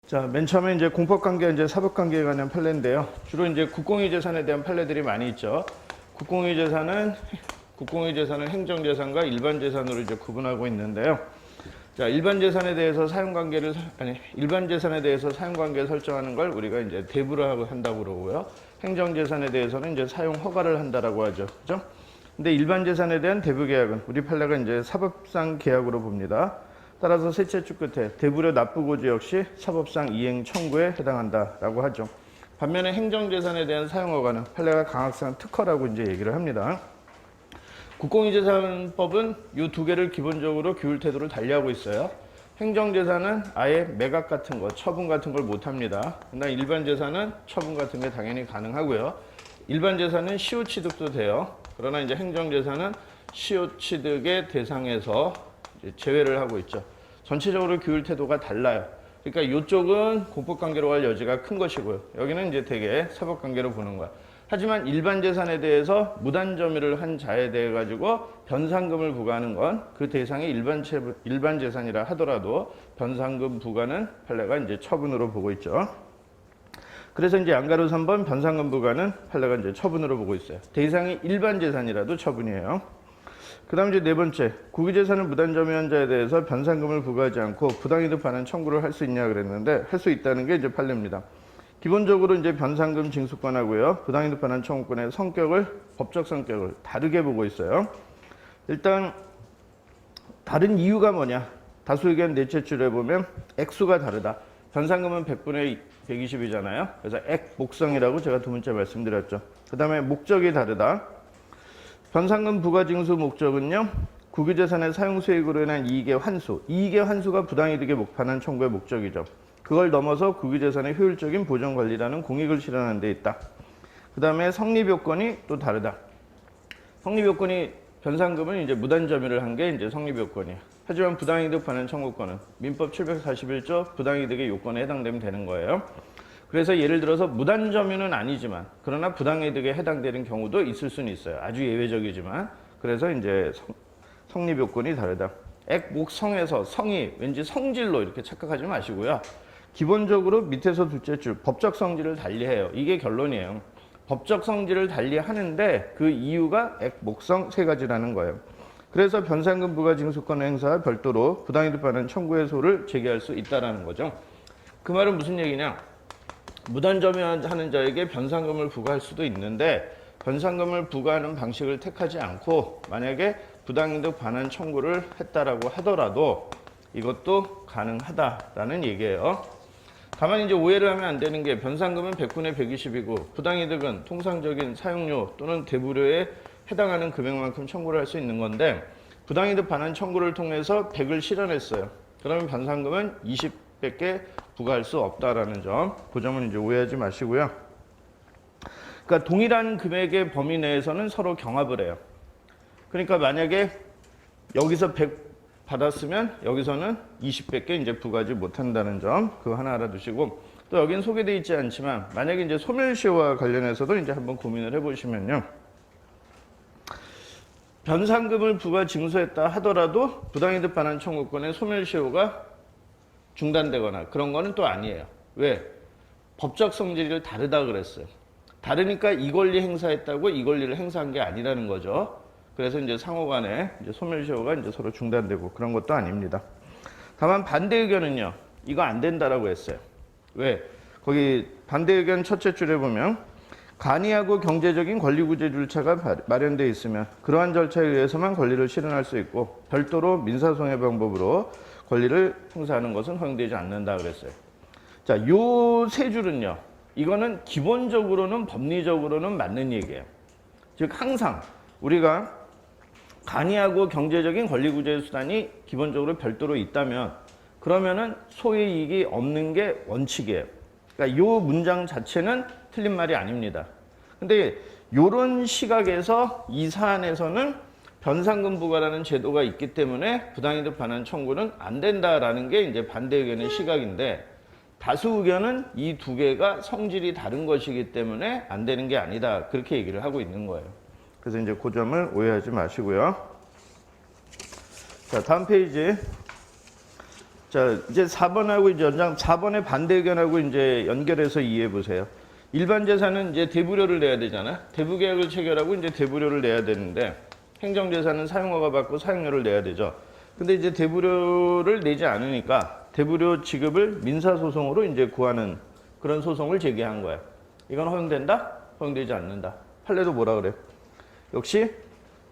자, 맨 처음에 이제 공법관계, 이제 사법관계에 관한 판례인데요. 주로 이제 국공유 재산에 대한 판례들이 많이 있죠. 국공유 재산은 행정재산과 일반 재산으로 이제 구분하고 있는데요. 자, 일반 재산에 대해서 사용관계를 설정하는 걸 우리가 이제 대부를 한다고 그러고요. 행정재산에 대해서는 이제 사용 허가를 한다라고 하죠. 그죠? 근데 일반 재산에 대한 대부 계약은 우리 판례가 이제 사법상 계약으로 봅니다. 따라서 셋째 줄 끝에 대부료 납부고지 역시 사법상 이행 청구에 해당한다라고 하죠. 반면에 행정재산에 대한 사용허가는 판례가 강학상 특허라고 이제 얘기를 합니다. 국공유재산법은 이 두 개를 기본적으로 규율 태도를 달리하고 있어요. 행정재산은 아예 매각 같은 거, 처분 같은 걸 못합니다. 그러나 일반재산은 처분 같은 게 당연히 가능하고요. 일반재산은 시효취득도 돼요. 그러나 이제 행정재산은 시효취득의 대상에서 제외를 하고 있죠. 전체적으로 규율 태도가 달라요. 그러니까 이쪽은 공법관계로 갈 여지가 큰 것이고요. 여기는 이제 되게 사법관계로 보는 거야. 하지만 일반 재산에 대해서 무단점유를 한 자에 대해 가지고 변상금을 부과하는 건 그 대상이 일반 재산이라 하더라도 변상금 부과는 판례가 이제 처분으로 보고 있죠. 그래서 이제 양가로 3번 변상금 부과는 판례가 이제 처분으로 보고 있어요. 대상이 일반 재산이라도 처분이에요. 그 다음 이제 네 번째, 국유재산을 무단점유한 자에 대해서 변상금을 부과하지 않고 부당이득 반환 청구를 할 수 있냐 그랬는데 할 수 있다는 게 이제 판례입니다. 기본적으로 이제 변상금 징수권하고요, 부당이득 반환 청구권의 성격을, 법적 성격을 다르게 보고 있어요. 일단 다른 이유가 뭐냐? 다수 의견 넷째 줄에 보면 액수가 다르다. 변상금은 100분의 120이잖아요. 그래서 액목성이라고 제가 두 번째 말씀드렸죠. 그 다음에 목적이 다르다. 변상금 부과징수 목적은요, 국유재산의 사용수익으로 인한 이익의 환수. 이익의 환수가 부당이득의 반환 청구의 목적이죠. 그걸 넘어서 국유재산의 효율적인 보존관리라는 공익을 실현하는 데 있다. 그 다음에 성립요건이 또 다르다. 성립요건이 변상금은 이제 무단점유를 한 게 이제 성립요건이에요. 하지만 부당이득 반환 청구권은 민법 741조 부당이득의 요건에 해당되면 되는 거예요. 그래서 예를 들어서 무단점유는 아니지만 그러나 부당이득에 해당되는 경우도 있을 수는 있어요. 아주 예외적이지만. 그래서 이제 성립요건이 다르다. 액목성에서 성이 왠지 성질로 이렇게 착각하지 마시고요. 기본적으로 밑에서 둘째 줄 법적 성질을 달리해요. 이게 결론이에요. 법적 성질을 달리하는데 그 이유가 액목성 세 가지라는 거예요. 그래서 변상금 부과징수권 행사와 별도로 부당이득 반환 청구의 소를 제기할 수 있다는 거죠. 그 말은 무슨 얘기냐? 무단점유하는 자에게 변상금을 부과할 수도 있는데 변상금을 부과하는 방식을 택하지 않고 만약에 부당이득 반환 청구를 했다라고 하더라도 이것도 가능하다라는 얘기예요. 다만 이제 오해를 하면 안 되는 게 변상금은 100분의 120이고 부당이득은 통상적인 사용료 또는 대부료에 해당하는 금액만큼 청구를 할 수 있는 건데 부당이득 반환 청구를 통해서 100을 실현했어요. 그러면 변상금은 20밖에 부과할 수 없다라는 점, 그 점은 이제 오해하지 마시고요. 그러니까 동일한 금액의 범위 내에서는 서로 경합을 해요. 그러니까 만약에 여기서 100 받았으면 여기서는 20밖에 이제 부과하지 못한다는 점, 그거 하나 알아두시고, 또 여긴 소개되어 있지 않지만 만약에 이제 소멸시효와 관련해서도 이제 한번 고민을 해보시면요. 변상금을 부과 징수했다 하더라도 부당이득 반환 청구권의 소멸시효가 중단되거나 그런 거는 또 아니에요. 왜? 법적 성질이 다르다 그랬어요. 다르니까 이 권리 행사했다고 이 권리를 행사한 게 아니라는 거죠. 그래서 이제 상호간에 이제 소멸시효가 이제 서로 중단되고 그런 것도 아닙니다. 다만 반대 의견은요, 이거 안 된다라고 했어요. 왜? 거기 반대 의견 첫째 줄에 보면 간이하고 경제적인 권리구제 절차가 마련되어 있으면 그러한 절차에 의해서만 권리를 실현할 수 있고 별도로 민사소송의 방법으로 권리를 행사하는 것은 허용되지 않는다 그랬어요. 자, 요 세 줄은요, 이거는 기본적으로는 법리적으로는 맞는 얘기예요. 즉 항상 우리가 간이하고 경제적인 권리구제 수단이 기본적으로 별도로 있다면 그러면은 소의 이익이 없는 게 원칙이에요. 그러니까 요 문장 자체는 틀린 말이 아닙니다. 근데 요런 시각에서 이 사안에서는 변상금 부과라는 제도가 있기 때문에 부당이득 반환 청구는 안 된다라는 게 이제 반대 의견의 시각인데 다수 의견은 이 두 개가 성질이 다른 것이기 때문에 안 되는 게 아니다. 그렇게 얘기를 하고 있는 거예요. 그래서 이제 그 점을 오해하지 마시고요. 자, 다음 페이지. 자, 이제 4번하고 이제 연장 4번의 반대 의견하고 이제 연결해서 이해해 보세요. 일반 재산은 이제 대부료를 내야 되잖아. 대부 계약을 체결하고 이제 대부료를 내야 되는데 행정 재산은 사용허가 받고 사용료를 내야 되죠. 근데 이제 대부료를 내지 않으니까 대부료 지급을 민사 소송으로 이제 구하는 그런 소송을 제기한 거야. 이건 허용된다? 허용되지 않는다. 판례도 뭐라 그래? 역시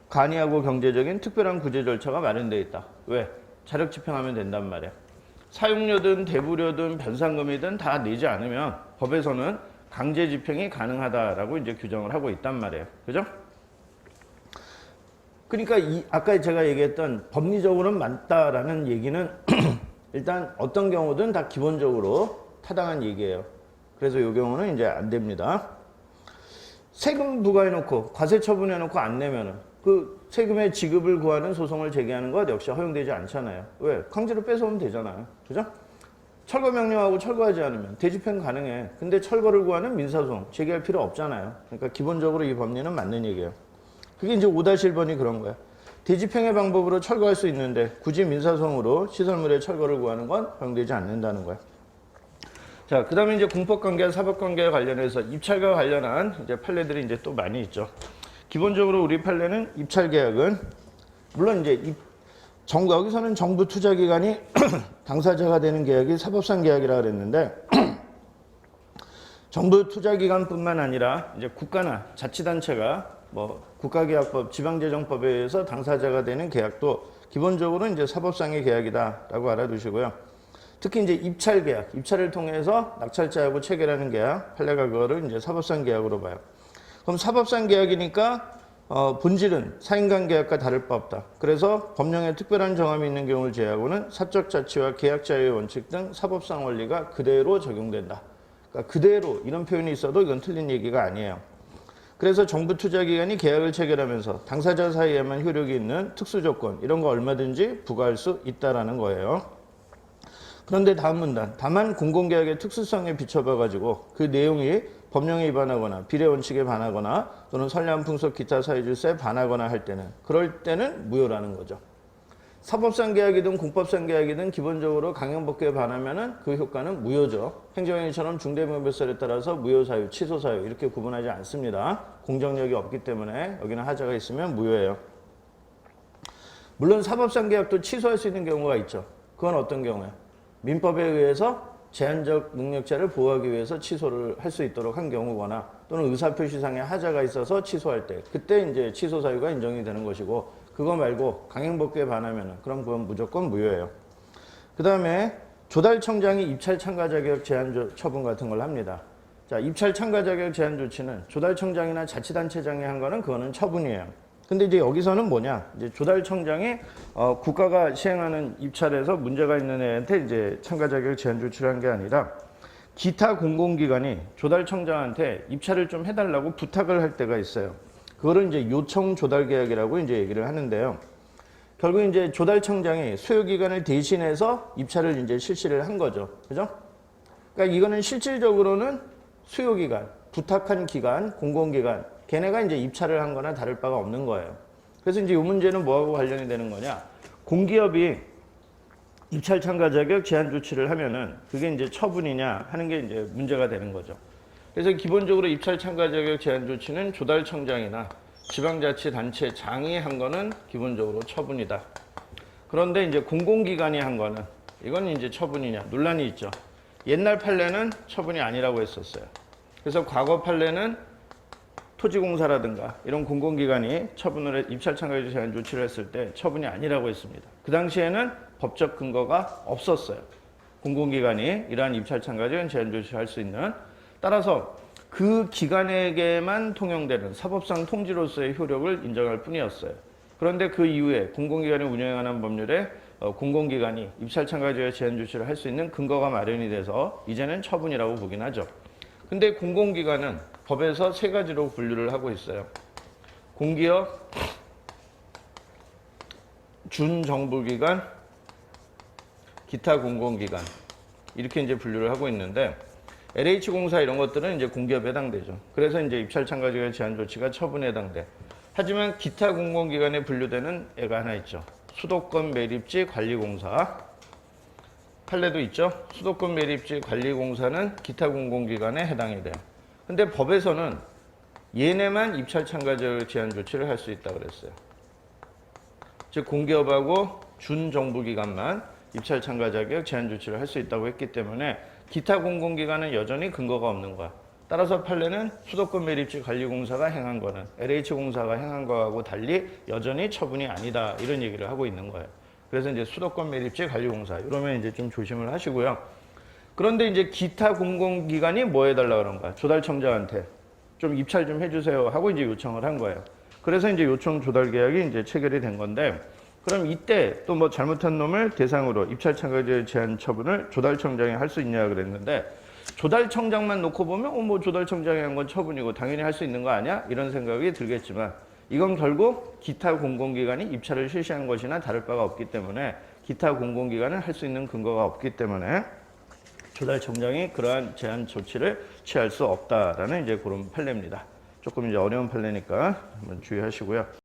간이하고 경제적인 특별한 구제 절차가 마련되어 있다. 왜? 자력 집행하면 된단 말이야. 사용료든 대부료든 변상금이든 다 내지 않으면 법에서는 강제 집행이 가능하다라고 이제 규정을 하고 있단 말이에요. 그죠? 그러니까 아까 제가 얘기했던 법리적으로는 맞다라는 얘기는 일단 어떤 경우든 다 기본적으로 타당한 얘기예요. 그래서 이 경우는 이제 안 됩니다. 세금 부과해놓고 과세 처분해놓고 안 내면은 그 세금의 지급을 구하는 소송을 제기하는 것 역시 허용되지 않잖아요. 왜? 강제로 뺏어오면 되잖아요. 그죠? 철거 명령하고 철거하지 않으면 대집행 가능해. 근데 철거를 구하는 민사소송 제기할 필요 없잖아요. 그러니까 기본적으로 이 법리는 맞는 얘기예요. 그게 이제 5-1번이 그런 거야. 대집행의 방법으로 철거할 수 있는데 굳이 민사소송으로 시설물의 철거를 구하는 건 허용되지 않는다는 거야. 자, 그 다음에 이제 공법관계와 사법관계와 관련해서 입찰과 관련한 이제 판례들이 이제 또 많이 있죠. 기본적으로 우리 판례는 입찰계약은 물론 이제 여기서는 정부 투자기관이 당사자가 되는 계약이 사법상 계약이라 그랬는데 정부 투자기관뿐만 아니라 이제 국가나 자치단체가 뭐 국가계약법, 지방재정법에 의해서 당사자가 되는 계약도 기본적으로 이제 사법상의 계약이다라고 알아두시고요. 특히 이제 입찰계약, 입찰을 통해서 낙찰자하고 체결하는 계약, 판례가 그거를 이제 사법상 계약으로 봐요. 그럼 사법상 계약이니까 본질은 사인간 계약과 다를 바 없다. 그래서 법령에 특별한 정함이 있는 경우를 제외하고는 사적 자치와 계약 자유의 원칙 등 사법상 원리가 그대로 적용된다. 그러니까 그대로 이런 표현이 있어도 이건 틀린 얘기가 아니에요. 그래서 정부 투자기관이 계약을 체결하면서 당사자 사이에만 효력이 있는 특수조건 이런 거 얼마든지 부과할 수 있다라는 거예요. 그런데 다음 문단, 다만 공공계약의 특수성에 비춰봐가지고 그 내용이 법령에 위반하거나 비례 원칙에 반하거나 또는 선량 풍속 기타 사유질서에 반하거나 할 때는 그럴 때는 무효라는 거죠. 사법상 계약이든 공법상 계약이든 기본적으로 강형법규에 반하면은 그 효과는 무효죠. 행정행위처럼 중대명백설에 따라서 무효 사유, 취소 사유 이렇게 구분하지 않습니다. 공정력이 없기 때문에 여기는 하자가 있으면 무효예요. 물론 사법상 계약도 취소할 수 있는 경우가 있죠. 그건 어떤 경우예요? 민법에 의해서 제한적 능력자를 보호하기 위해서 취소를 할 수 있도록 한 경우거나 또는 의사표시상의 하자가 있어서 취소할 때 그때 이제 취소 사유가 인정이 되는 것이고 그거 말고 강행법규에 반하면은 그럼 그건 무조건 무효예요. 그 다음에 조달청장이 입찰 참가 자격 제한 처분 같은 걸 합니다. 자, 입찰 참가 자격 제한 조치는 조달청장이나 자치단체장이 한 거는 그거는 처분이에요. 근데 이제 여기서는 뭐냐? 이제 조달청장이 국가가 시행하는 입찰에서 문제가 있는 애한테 이제 참가 자격 제한 조치를 한 게 아니라 기타 공공기관이 조달청장한테 입찰을 좀 해달라고 부탁을 할 때가 있어요. 그거를 이제 요청 조달 계약이라고 이제 얘기를 하는데요. 결국 이제 조달청장이 수요기관을 대신해서 입찰을 이제 실시를 한 거죠. 그죠? 그러니까 이거는 실질적으로는 수요기관, 부탁한 기관, 공공기관, 걔네가 이제 입찰을 한 거나 다를 바가 없는 거예요. 그래서 이제 이 문제는 뭐하고 관련이 되는 거냐? 공기업이 입찰 참가 자격 제한 조치를 하면은 그게 이제 처분이냐 하는 게 이제 문제가 되는 거죠. 그래서 기본적으로 입찰 참가 자격 제한 조치는 조달청장이나 지방자치단체장이 한 거는 기본적으로 처분이다. 그런데 이제 공공기관이 한 거는 이건 이제 처분이냐 논란이 있죠. 옛날 판례는 처분이 아니라고 했었어요. 그래서 과거 판례는 토지공사라든가 이런 공공기관이 처분을 입찰 참가 제한 조치를 했을 때 처분이 아니라고 했습니다. 그 당시에는 법적 근거가 없었어요. 공공기관이 이러한 입찰 참가 제한 조치를 할 수 있는 따라서 그 기관에게만 통용되는 사법상 통지로서의 효력을 인정할 뿐이었어요. 그런데 그 이후에 공공기관이 운영하는 법률에 공공기관이 입찰 참가 제한 조치를 할 수 있는 근거가 마련이 돼서 이제는 처분이라고 보긴 하죠. 근데 공공기관은 법에서 세 가지로 분류를 하고 있어요. 공기업, 준정부기관, 기타 공공기관 이렇게 이제 분류를 하고 있는데 LH공사 이런 것들은 이제 공기업에 해당되죠. 그래서 이제 입찰 참가 제한 조치가 처분에 해당돼. 하지만 기타 공공기관에 분류되는 애가 하나 있죠. 수도권 매립지 관리공사. 판례도 있죠. 수도권 매립지 관리공사는 기타 공공기관에 해당이 돼요. 근데 법에서는 얘네만 입찰 참가자를 제한 조치를 할 수 있다고 그랬어요. 즉 공기업하고 준정부기관만 입찰 참가 자격 제한 조치를 할 수 있다고 했기 때문에 기타 공공기관은 여전히 근거가 없는 거야. 따라서 판례는 수도권 매립지 관리공사가 행한 거는 LH공사가 행한 거하고 달리 여전히 처분이 아니다 이런 얘기를 하고 있는 거예요. 그래서 이제 수도권 매립지 관리공사 이러면 이제 좀 조심을 하시고요. 그런데 이제 기타 공공기관이 뭐 해달라 그런 거야? 조달청장한테 좀 입찰 좀 해주세요 하고 이제 요청을 한 거예요. 그래서 이제 요청 조달 계약이 이제 체결이 된 건데, 그럼 이때 또 뭐 잘못한 놈을 대상으로 입찰 참가자 제한 처분을 조달청장이 할 수 있냐 그랬는데, 조달청장만 놓고 보면 뭐 조달청장이 한 건 처분이고 당연히 할 수 있는 거 아니야? 이런 생각이 들겠지만 이건 결국 기타 공공기관이 입찰을 실시한 것이나 다를 바가 없기 때문에 기타 공공기관은 할 수 있는 근거가 없기 때문에 조달청장이 그러한 제한 조치를 취할 수 없다라는 이제 그런 판례입니다. 조금 이제 어려운 판례니까 한번 주의하시고요.